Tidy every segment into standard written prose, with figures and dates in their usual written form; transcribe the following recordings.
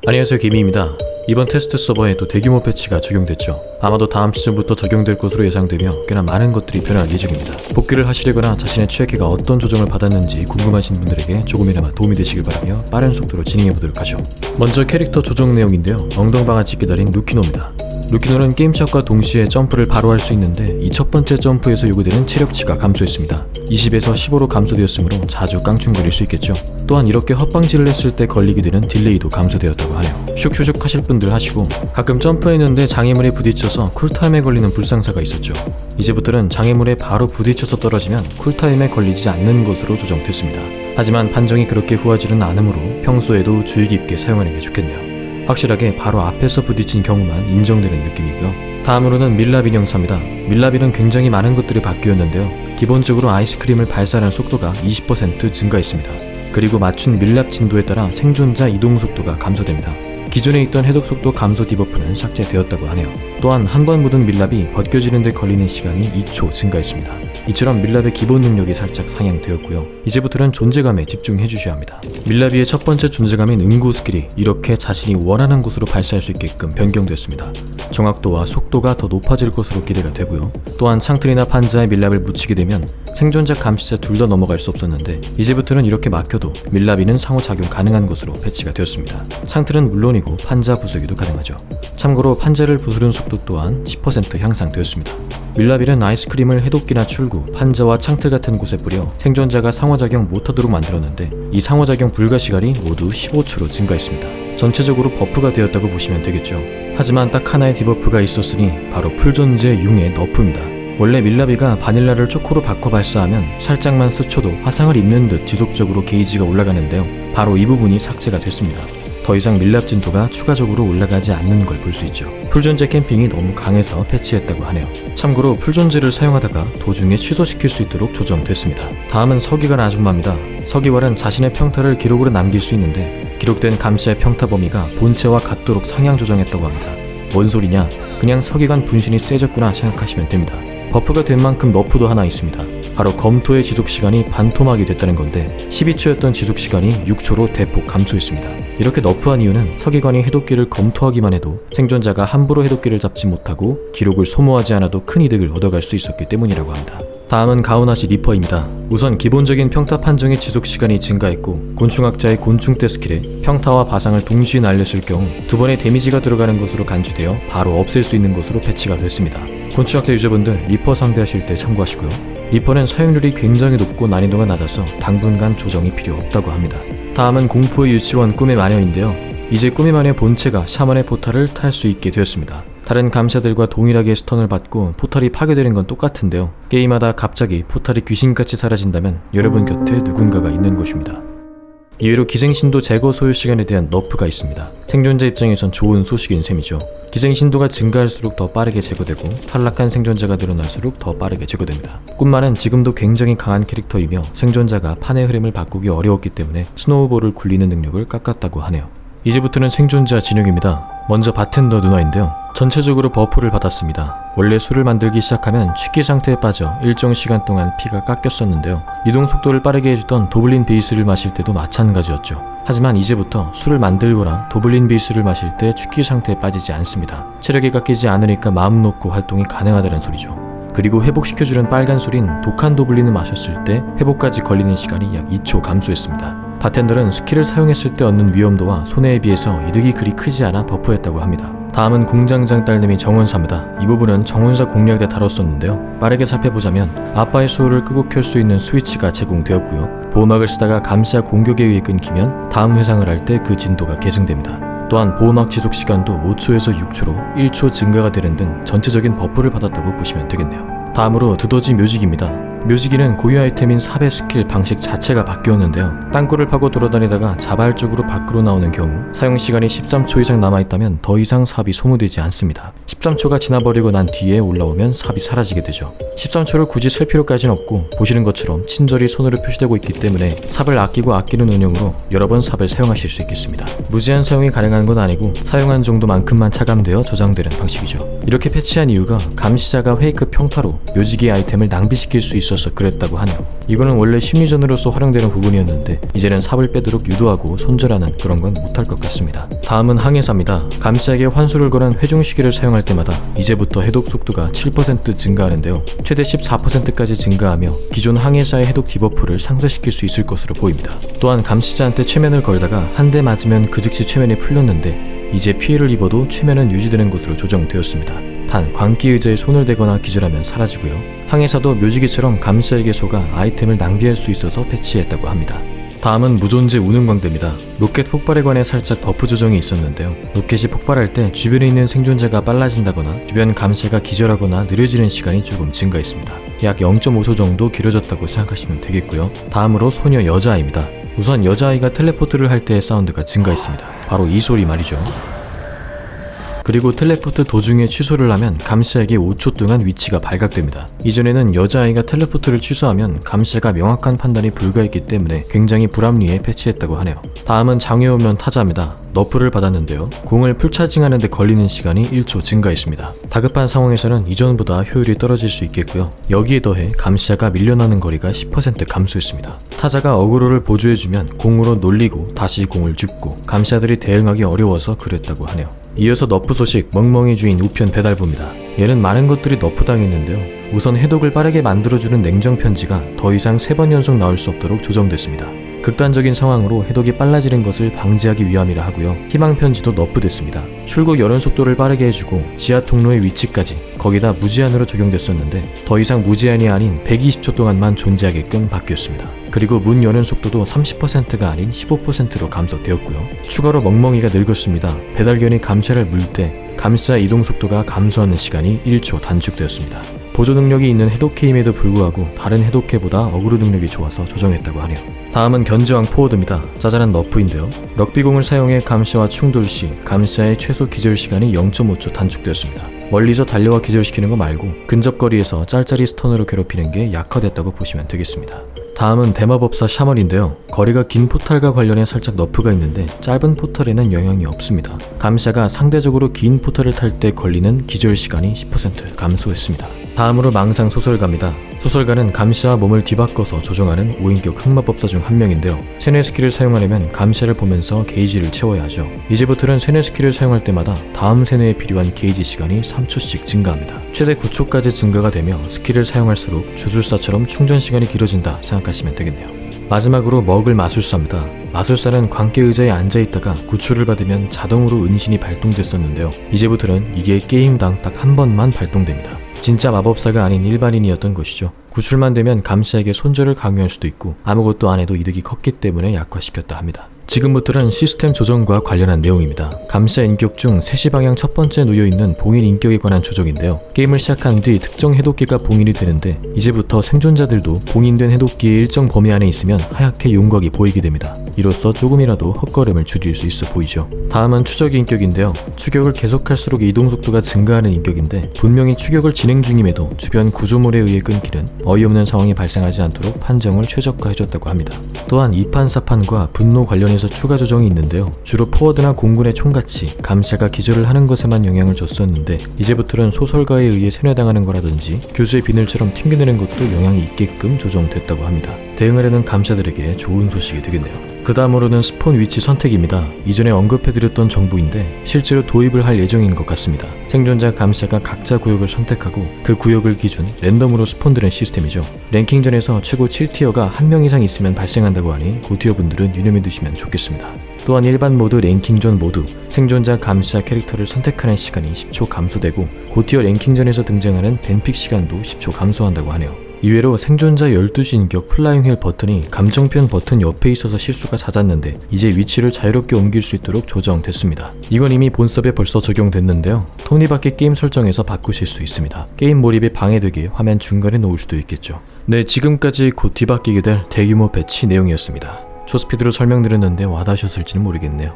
안녕하세요, 개미입니다. 이번 테스트 서버에도 대규모 패치가 적용됐죠. 아마도 다음 시즌부터 적용될 것으로 예상되며 꽤나 많은 것들이 변할 예정입니다. 복귀를 하시려거나 자신의 최애캐가 어떤 조정을 받았는지 궁금하신 분들에게 조금이나마 도움이 되시길 바라며 빠른 속도로 진행해보도록 하죠. 먼저 캐릭터 조정 내용인데요. 엉덩방아찌 기다린 루키노입니다. 루키노는 게임샷과 동시에 점프를 바로 할 수 있는데 이 첫 번째 점프에서 요구되는 체력치가 감소했습니다. 20에서 15로 감소되었으므로 자주 깡충거릴 수 있겠죠. 또한 이렇게 헛방질을 했을 때 걸리게 되는 딜레이도 감소되었다고 하네요. 슉슉슉 하실 분들 하시고, 가끔 점프했는데 장애물에 부딪혀서 쿨타임에 걸리는 불상사가 있었죠. 이제부터는 장애물에 바로 부딪혀서 떨어지면 쿨타임에 걸리지 않는 것으로 조정됐습니다. 하지만 판정이 그렇게 후하지는 않으므로 평소에도 주의 깊게 사용하는 게 좋겠네요. 확실하게 바로 앞에서 부딪힌 경우만 인정되는 느낌이고요. 다음으로는 밀라빈 형사입니다. 밀라빈은 굉장히 많은 것들이 바뀌었는데요. 기본적으로 아이스크림을 발사하는 속도가 20% 증가했습니다. 그리고 맞춘 밀랍 진도에 따라 생존자 이동 속도가 감소됩니다. 기존에 있던 해독 속도 감소 디버프는 삭제되었다고 하네요. 또한 한 번 묻은 밀랍이 벗겨지는 데 걸리는 시간이 2초 증가했습니다. 이처럼 밀랍의 기본 능력이 살짝 상향되었고요. 이제부터는 존재감에 집중해 주셔야 합니다. 밀라비의 첫 번째 존재감인 응고 스킬이 이렇게 자신이 원하는 곳으로 발사할 수 있게끔 변경됐습니다. 정확도와 속도가 더 높아질 것으로 기대가 되고요. 또한 창틀이나 판자에 밀랍을 묻히게 되면 생존자 감시자 둘 다 넘어갈 수 없었는데 이제부터는 이렇게 막혀도 밀라비는 상호작용 가능한 것으로 배치가 되었습니다. 창틀은 물론이고 판자 부수기도 가능하죠. 참고로 판자를 부수는 속도 또한 10% 향상되었습니다. 밀라비는 아이스크림을 해독기나 출구, 판자와 창틀 같은 곳에 뿌려 생존자가 상호작용 못하도록 만들었는데 이 상호작용 불가 시간이 모두 15초로 증가했습니다. 전체적으로 버프가 되었다고 보시면 되겠죠. 하지만 딱 하나의 디버프가 있었으니 바로 풀존재 융의 너프입니다. 원래 밀라비가 바닐라를 초코로 바꿔 발사하면 살짝만 스쳐도 화상을 입는 듯 지속적으로 게이지가 올라가는데요. 바로 이 부분이 삭제가 됐습니다. 더 이상 밀랍 진도가 추가적으로 올라가지 않는 걸 볼 수 있죠. 풀존재 캠핑이 너무 강해서 패치했다고 하네요. 참고로 풀존재를 사용하다가 도중에 취소시킬 수 있도록 조정됐습니다. 다음은 서기관 아줌마입니다. 서기관은 자신의 평타를 기록으로 남길 수 있는데 기록된 감시의 평타 범위가 본체와 같도록 상향 조정했다고 합니다. 뭔 소리냐? 그냥 서기관 분신이 세졌구나 생각하시면 됩니다. 버프가 된 만큼 너프도 하나 있습니다. 바로 검토의 지속시간이 반토막이 됐다는 건데 12초였던 지속시간이 6초로 대폭 감소했습니다. 이렇게 너프한 이유는 서기관이 해독기를 검토하기만 해도 생존자가 함부로 해독기를 잡지 못하고 기록을 소모하지 않아도 큰 이득을 얻어갈 수 있었기 때문이라고 합니다. 다음은 가오나시 리퍼입니다. 우선 기본적인 평타 판정의 지속시간이 증가했고 곤충학자의 곤충대 스킬에 평타와 바상을 동시에 날렸을 경우 두 번의 데미지가 들어가는 것으로 간주되어 바로 없앨 수 있는 것으로 배치가 됐습니다. 곤충학자 유저분들 리퍼 상대하실 때 참고하시고요. 리퍼는 사용률이 굉장히 높고 난이도가 낮아서 당분간 조정이 필요 없다고 합니다. 다음은 공포의 유치원 꿈의 마녀인데요. 이제 꿈의 마녀 본체가 샤먼의 포탈을 탈 수 있게 되었습니다. 다른 감시자들과 동일하게 스턴을 받고 포탈이 파괴되는 건 똑같은데요. 게임하다 갑자기 포탈이 귀신같이 사라진다면 여러분 곁에 누군가가 있는 것입니다. 이외로 기생신도 제거 소요 시간에 대한 너프가 있습니다. 생존자 입장에선 좋은 소식인 셈이죠. 기생신도가 증가할수록 더 빠르게 제거되고 탈락한 생존자가 늘어날수록 더 빠르게 제거됩니다. 꿈만은 지금도 굉장히 강한 캐릭터이며 생존자가 판의 흐름을 바꾸기 어려웠기 때문에 스노우볼을 굴리는 능력을 깎았다고 하네요. 이제부터는 생존자 진영입니다. 먼저 바텐더 누나인데요. 전체적으로 버프를 받았습니다. 원래 술을 만들기 시작하면 취기 상태에 빠져 일정 시간 동안 피가 깎였었는데요. 이동 속도를 빠르게 해주던 도블린 베이스를 마실 때도 마찬가지였죠. 하지만 이제부터 술을 만들거나 도블린 베이스를 마실 때 취기 상태에 빠지지 않습니다. 체력이 깎이지 않으니까 마음 놓고 활동이 가능하다는 소리죠. 그리고 회복시켜주는 빨간 술인 독한 도블린을 마셨을 때 회복까지 걸리는 시간이 약 2초 감소했습니다. 바텐더는 스킬을 사용했을 때 얻는 위험도와 손해에 비해서 이득이 그리 크지 않아 버프했다고 합니다. 다음은 공장장 딸내미 정원사입니다. 이 부분은 정원사 공략 때 다뤘었는데요. 빠르게 살펴보자면 아빠의 소울을 끄고 켤 수 있는 스위치가 제공되었고요. 보호막을 쓰다가 감시자 공격에 의해 끊기면 다음 회상을 할 때 그 진도가 계승됩니다. 또한 보호막 지속 시간도 5초에서 6초로 1초 증가가 되는 등 전체적인 버프를 받았다고 보시면 되겠네요. 다음으로 두더지 묘지기입니다. 묘지기는 고유 아이템인 삽의 스킬 방식 자체가 바뀌었는데요. 땅굴을 파고 돌아다니다가 자발적으로 밖으로 나오는 경우 사용시간이 13초 이상 남아있다면 더 이상 삽이 소모되지 않습니다. 13초가 지나버리고 난 뒤에 올라오면 삽이 사라지게 되죠. 13초를 굳이 쓸 필요까지는 없고 보시는 것처럼 친절히 손으로 표시되고 있기 때문에 삽을 아끼고 아끼는 운영으로 여러 번 삽을 사용하실 수 있겠습니다. 무제한 사용이 가능한 건 아니고 사용한 정도만큼만 차감되어 저장되는 방식이죠. 이렇게 패치한 이유가 감시자가 페이크 평타로 묘지기 아이템을 낭비시킬 수 있어 있어서 그랬다고 하네요. 이거는 원래 심리전으로서 활용되는 부분이었는데 이제는 삽을 빼도록 유도하고 손절하는 그런 건 못할 것 같습니다. 다음은 항해사입니다. 감시에게 환수를 걸은 회중시계를 사용할 때마다 이제부터 해독 속도가 7% 증가하는데요. 최대 14%까지 증가하며 기존 항해사의 해독 디버프를 상쇄시킬 수 있을 것으로 보입니다. 또한 감시자한테 최면을 걸다가 한 대 맞으면 그 즉시 최면이 풀렸는데 이제 피해를 입어도 최면은 유지되는 것으로 조정되었습니다. 단 광기 의자에 손을 대거나 기절하면 사라지고요. 항해사도 묘지기처럼 감시자에게 속아 아이템을 낭비할 수 있어서 배치했다고 합니다. 다음은 무존재 우능광대입니다. 로켓 폭발에 관해 살짝 버프 조정이 있었는데요. 로켓이 폭발할 때 주변에 있는 생존자가 빨라진다거나 주변 감시자가 기절하거나 느려지는 시간이 조금 증가했습니다. 약 0.5초 정도 길어졌다고 생각하시면 되겠고요. 다음으로 소녀 여자아이입니다. 우선 여자아이가 텔레포트를 할 때의 사운드가 증가했습니다. 바로 이 소리 말이죠. 그리고 텔레포트 도중에 취소를 하면 감시자에게 5초 동안 위치가 발각됩니다. 이전에는 여자아이가 텔레포트를 취소하면 감시자가 명확한 판단이 불가했기 때문에 굉장히 불합리해 패치했다고 하네요. 다음은 장애오면 타자입니다. 너프를 받았는데요. 공을 풀차징하는 데 걸리는 시간이 1초 증가했습니다. 다급한 상황에서는 이전보다 효율이 떨어질 수 있겠고요. 여기에 더해 감시자가 밀려나는 거리가 10% 감소했습니다. 타자가 어그로를 보조해주면 공으로 놀리고 다시 공을 줍고 감시자들이 대응하기 어려워서 그랬다고 하네요. 이어서 너프 소식 멍멍이 주인 우편 배달부입니다. 얘는 많은 것들이 너프당했는데요. 우선 해독을 빠르게 만들어주는 냉정 편지가 더 이상 3번 연속 나올 수 없도록 조정됐습니다. 극단적인 상황으로 해독이 빨라지는 것을 방지하기 위함이라 하고요. 희망 편지도 너프됐습니다. 출국 연원 속도를 빠르게 해주고 지하 통로의 위치까지 거기다 무제한으로 적용됐었는데 더 이상 무제한이 아닌 120초 동안만 존재하게끔 바뀌었습니다. 그리고 문 여는 속도도 30%가 아닌 15%로 감소되었고요. 추가로 멍멍이가 늙었습니다. 배달견이 감시를 물 때 감시자 이동 속도가 감소하는 시간이 1초 단축되었습니다. 보조 능력이 있는 해독캐임에도 불구하고 다른 해독캐보다 어그로 능력이 좋아서 조정했다고 하네요. 다음은 견제왕 포워드입니다. 짜잘한 너프인데요. 럭비공을 사용해 감시와 충돌 시 감시자의 최소 기절 시간이 0.5초 단축되었습니다. 멀리서 달려와 기절시키는 거 말고 근접거리에서 짤짤이 스턴으로 괴롭히는 게 약화됐다고 보시면 되겠습니다. 다음은 대마법사 샤먼인데요. 거리가 긴 포탈과 관련해 살짝 너프가 있는데 짧은 포탈에는 영향이 없습니다. 감시자가 상대적으로 긴 포탈을 탈 때 걸리는 기절 시간이 10% 감소했습니다. 다음으로 망상 소설가입니다. 소설가는 감시자와 몸을 뒤바꿔서 조정하는 5인격 흑마법사 중 한 명인데요. 세뇌 스킬을 사용하려면 감시자를 보면서 게이지를 채워야 하죠. 이제부터는 세뇌 스킬을 사용할 때마다 다음 세뇌에 필요한 게이지 시간이 3초씩 증가합니다. 최대 9초까지 증가가 되며 스킬을 사용할수록 주술사처럼 충전 시간이 길어진다 생각하시면 되겠네요. 마지막으로 먹을 마술사입니다. 마술사는 광기 의자에 앉아있다가 구출을 받으면 자동으로 은신이 발동됐었는데요. 이제부터는 이게 게임당 딱 한 번만 발동됩니다. 진짜 마법사가 아닌 일반인이었던 것이죠. 구출만 되면 감시자에게 손절을 강요할 수도 있고 아무것도 안 해도 이득이 컸기 때문에 약화시켰다 합니다. 지금부터는 시스템 조정과 관련한 내용입니다. 감시자 인격 중 3시 방향 첫 번째 놓여있는 봉인 인격에 관한 조정인데요. 게임을 시작한 뒤 특정 해독기가 봉인이 되는데 이제부터 생존자들도 봉인된 해독기의 일정 범위 안에 있으면 하얗게 윤곽이 보이게 됩니다. 이로써 조금이라도 헛걸음을 줄일 수 있어 보이죠. 다음은 추적 인격인데요. 추격을 계속할수록 이동 속도가 증가하는 인격인데 분명히 추격을 진행 중임에도 주변 구조물에 의해 끊기는 어이없는 상황이 발생하지 않도록 판정을 최적화해줬다고 합니다. 또한 2판 4판과 분노 관련해서 추가 조정이 있는데요. 주로 포워드나 공군의 총같이 감시자가 기절을 하는 것에만 영향을 줬었는데 이제부터는 소설가에 의해 세뇌당하는 거라든지 교수의 비늘처럼 튕겨내는 것도 영향이 있게끔 조정됐다고 합니다. 대응하려는 감시자들에게 좋은 소식이 되겠네요. 그 다음으로는 스폰 위치 선택입니다. 이전에 언급해드렸던 정보인데 실제로 도입을 할 예정인 것 같습니다. 생존자 감시자가 각자 구역을 선택하고 그 구역을 기준 랜덤으로 스폰되는 시스템이죠. 랭킹전에서 최고 7티어가 1명 이상 있으면 발생한다고 하니 고티어 분들은 유념해 두시면 좋겠습니다. 또한 일반 모드, 랭킹전 모두 생존자 감시자 캐릭터를 선택하는 시간이 10초 감소되고 고티어 랭킹전에서 등장하는 벤픽 시간도 10초 감소한다고 하네요. 이외로 생존자 12시 인격 플라잉 휠 버튼이 감정편 버튼 옆에 있어서 실수가 잦았는데 이제 위치를 자유롭게 옮길 수 있도록 조정됐습니다. 이건 이미 본섭에 벌써 적용됐는데요. 톱니바퀴 게임 설정에서 바꾸실 수 있습니다. 게임 몰입이 방해되게 화면 중간에 놓을 수도 있겠죠. 네, 지금까지 곧 뒤바뀌게 될 대규모 패치 내용이었습니다. 초스피드로 설명드렸는데 와닿으셨을지는 모르겠네요.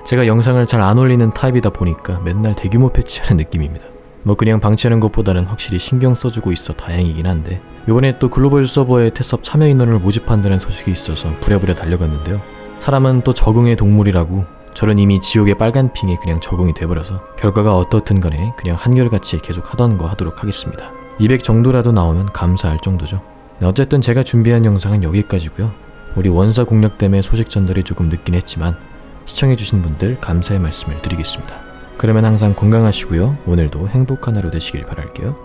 제가 영상을 잘 안 올리는 타입이다 보니까 맨날 대규모 패치하는 느낌입니다. 뭐 그냥 방치하는 것보다는 확실히 신경 써주고 있어 다행이긴 한데 이번에 또 글로벌 서버에 테스업 참여 인원을 모집한다는 소식이 있어서 부랴부랴 달려갔는데요. 사람은 또 적응의 동물이라고 저는 이미 지옥의 빨간 핑에 그냥 적응이 돼버려서 결과가 어떻든 간에 그냥 한결같이 계속 하던 거 하도록 하겠습니다. 200 정도라도 나오면 감사할 정도죠. 어쨌든 제가 준비한 영상은 여기까지고요. 우리 원사 공략 때문에 소식 전달이 조금 늦긴 했지만 시청해주신 분들 감사의 말씀을 드리겠습니다. 그러면 항상 건강하시고요. 오늘도 행복한 하루 되시길 바랄게요.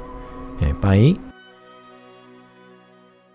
빠이.